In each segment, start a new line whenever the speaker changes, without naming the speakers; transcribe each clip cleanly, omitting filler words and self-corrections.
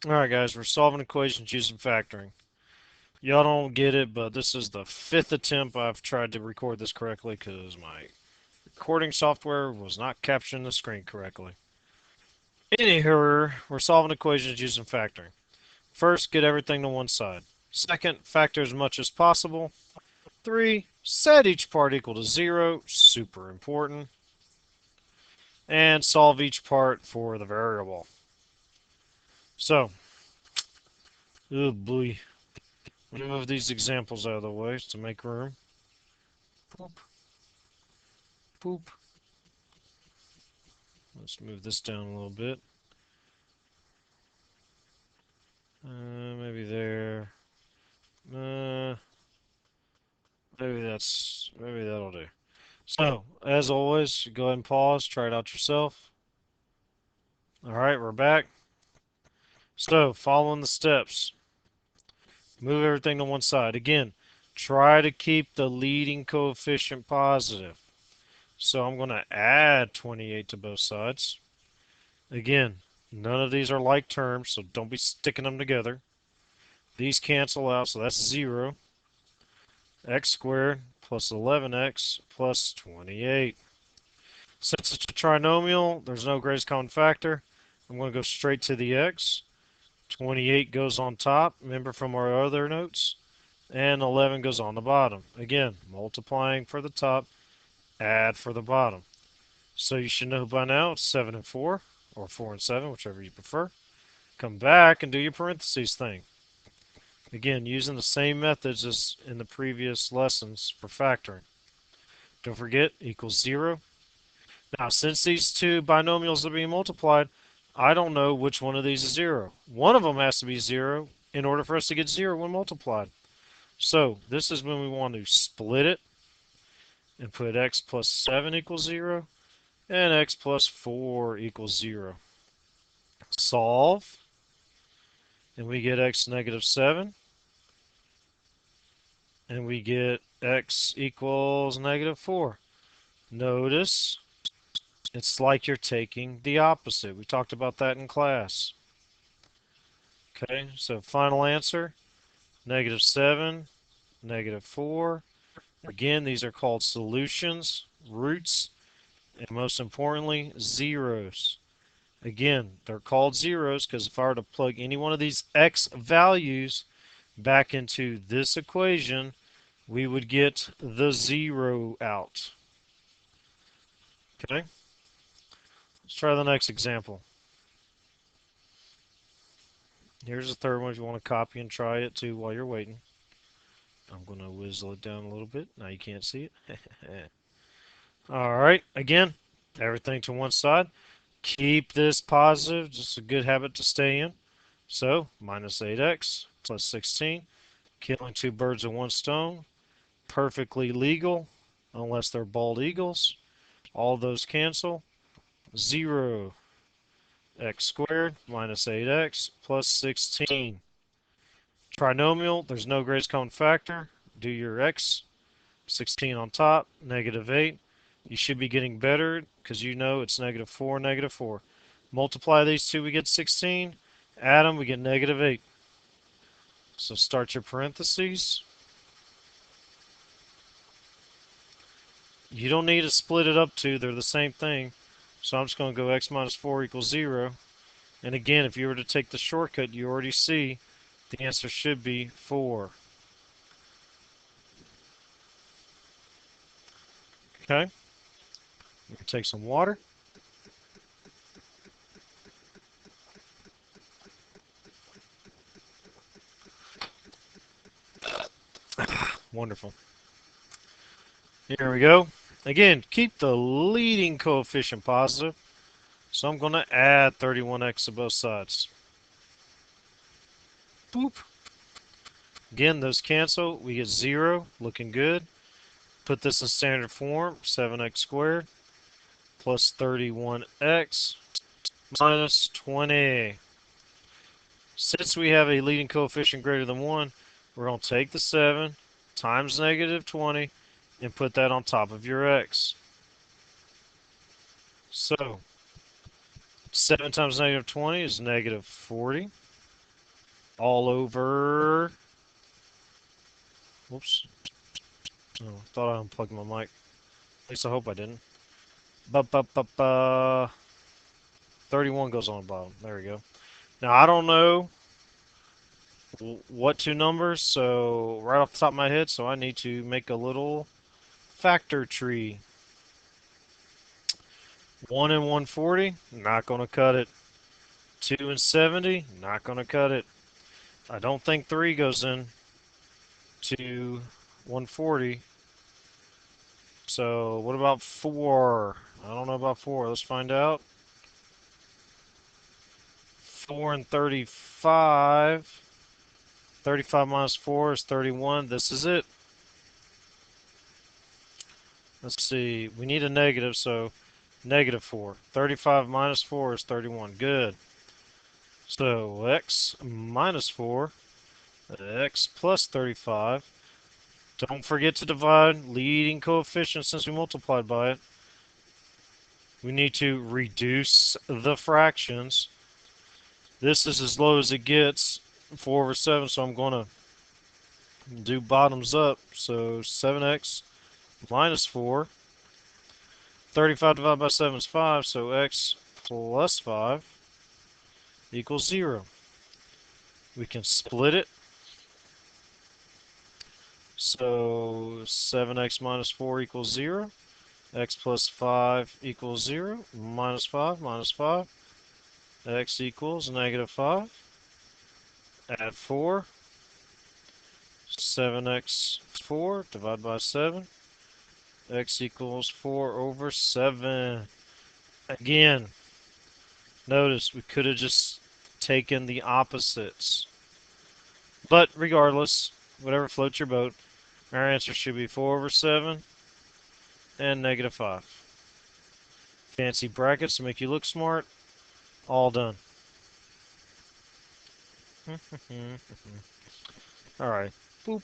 Alright guys, we're solving equations using factoring. Y'all don't get it, but this is the 5th attempt I've tried to record this correctly because my recording software was not capturing the screen correctly. Anyhow, we're solving equations using factoring. First, get everything to one side. Second, factor as much as possible. 3, set each part equal to 0, super important. And solve each part for the variable. So, oh boy. Let me move these examples out of the way to make room. Boop, boop. Let's move this down a little bit. Maybe there. Uh, maybe that'll do. So, as always, go ahead and pause, try it out yourself. Alright, we're back. So, following the steps. Move everything to one side. Again, try to keep the leading coefficient positive. So I'm going to add 28 to both sides. Again, none of these are like terms, so don't be sticking them together. These cancel out, so that's 0. X squared plus 11x plus 28. Since it's a trinomial, there's no greatest common factor. I'm going to go straight to the x. 28 goes on top, remember from our other notes, and 11 goes on the bottom. Again, multiplying for the top, add for the bottom. So you should know by now it's 7 and 4, or 4 and 7, whichever you prefer. Come back and do your parentheses thing. Again, using the same methods as in the previous lessons for factoring. Don't forget, equals 0. Now, since these two binomials are being multiplied, I don't know which one of these is 0. One of them has to be 0 in order for us to get 0 when multiplied. So, this is when we want to split it and put x plus 7 equals 0 and x plus 4 equals 0. Solve, and we get x negative 7, and we get x equals negative 4. Notice it's like you're taking the opposite. We talked about that in class. Okay, so final answer, negative 7, negative 4. Again, these are called solutions, roots, and most importantly, zeros. Again, they're called zeros because if I were to plug any one of these x values back into this equation, we would get the 0 out. Okay, let's try the next example. Here's the third one if you want to copy and try it too while you're waiting. I'm going to whizzle it down a little bit. Now you can't see it. Alright, again, everything to one side. Keep this positive, just a good habit to stay in. So, minus 8x plus 16. Killing two birds with one stone. Perfectly legal, unless they're bald eagles. All those cancel. 0. X squared minus 8x plus 16. Trinomial, there's no greatest common factor. Do your x. 16 on top, negative 8. You should be getting better because you know it's negative 4, negative 4. Multiply these two, we get 16. Add them, we get negative 8. So start your parentheses. You don't need to split it up two, they're the same thing. So I'm just going to go x minus 4 equals 0. And again, if you were to take the shortcut, you already see the answer should be 4. Okay? We're going to take some water. Wonderful. Here we go. Again, keep the leading coefficient positive. So I'm going to add 31x to both sides. Boop. Again, those cancel. We get 0. Looking good. Put this in standard form. 7x squared plus 31x minus 20. Since we have a leading coefficient greater than 1, we're going to take the 7 times negative 20 and put that on top of your x. So, 7 times negative 20 is negative 40. all over. Whoops. Oh, thought I unplugged my mic. At least I hope I didn't. 31 goes on the bottom. There we go. Now, I don't know what two numbers, so right off the top of my head, so I need to make a little factor tree. 1 and 140, not going to cut it. 2 and 70, not going to cut it. I don't think 3 goes in to 140. So what about 4? I don't know about 4. Let's find out. 4 and 35. 35 minus 4 is 31. This is it. Let's see. We need a negative, so negative 4. 35 minus 4 is 31. Good. So x minus 4, x plus 35. Don't forget to divide leading coefficient since we multiplied by it. We need to reduce the fractions. This is as low as it gets, 4 over 7, so I'm going to do bottoms up. So 7x minus 4. 35 divided by 7 is 5, so x plus 5 equals 0. We can split it. So 7x minus 4 equals 0. X plus 5 equals 0. Minus 5 minus 5. X equals negative 5. Add 4. 7x 4 divided by 7. X equals 4 over 7. Again, notice we could have just taken the opposites. But regardless, whatever floats your boat, our answer should be 4 over 7 and negative 5. Fancy brackets to make you look smart. All done. Alright. Boop.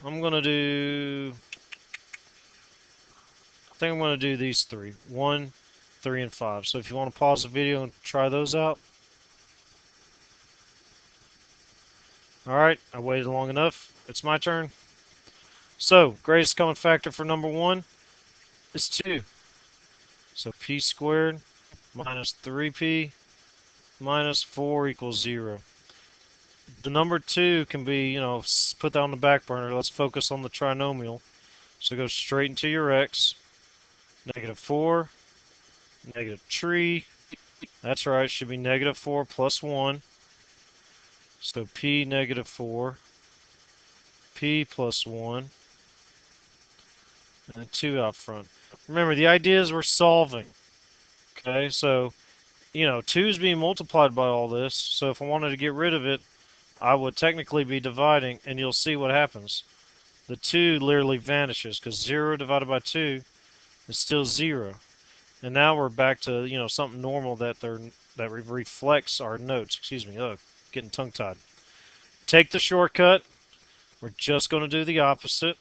I'm going to do... I think I'm going to do these 3. 1, 3, and 5. So if you want to pause the video and try those out. Alright, I waited long enough. It's my turn. So, greatest common factor for number 1 is 2. So p squared minus 3p minus 4 equals 0. The number 2 can be, put that on the back burner. Let's focus on the trinomial. So go straight into your x. Negative 4, negative 3. That's right, should be negative 4 plus 1. So p negative 4, p plus 1, and 2 out front. Remember, the idea is we're solving. Okay, so, 2 is being multiplied by all this. So if I wanted to get rid of it, I would technically be dividing, and you'll see what happens. The 2 literally vanishes, because 0 divided by 2 is still 0. And now we're back to, something normal that reflects our notes. Excuse me. Oh, getting tongue-tied. Take the shortcut. We're just going to do the opposite.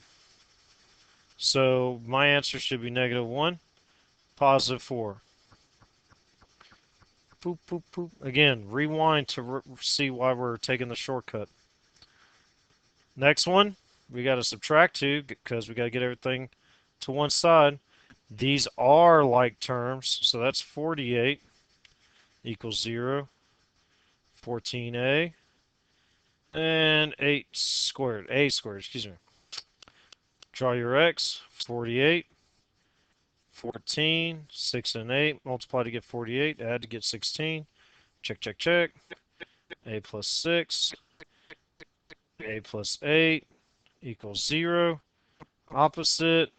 So my answer should be negative 1, positive 4. Poop, poop, poop. Again, rewind to see why we're taking the shortcut. Next one, we got to subtract 2 because we got to get everything to one side. These are like terms, so that's 48 equals 0. 14a and 8 squared. A squared, excuse me. Draw your x. 48. 14. 6 and 8. Multiply to get 48. Add to get 16. Check, check, check. A plus 6. A plus 8 equals 0. Opposite.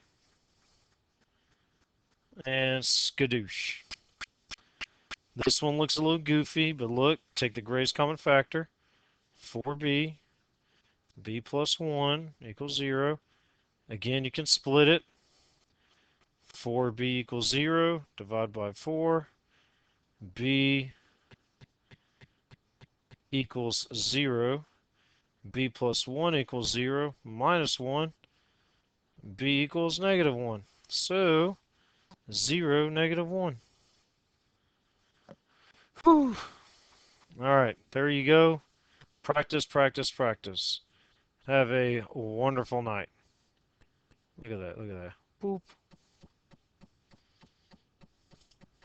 And skadoosh. This one looks a little goofy, but look, take the greatest common factor. 4b. B plus 1 equals 0. Again, you can split it. 4b equals 0. Divide by 4. B equals 0. B plus 1 equals 0. Minus 1. B equals negative 1. So, 0, negative 1. Whew. All right, there you go. Practice, practice, practice. Have a wonderful night. Look at that. Look at that. Boop.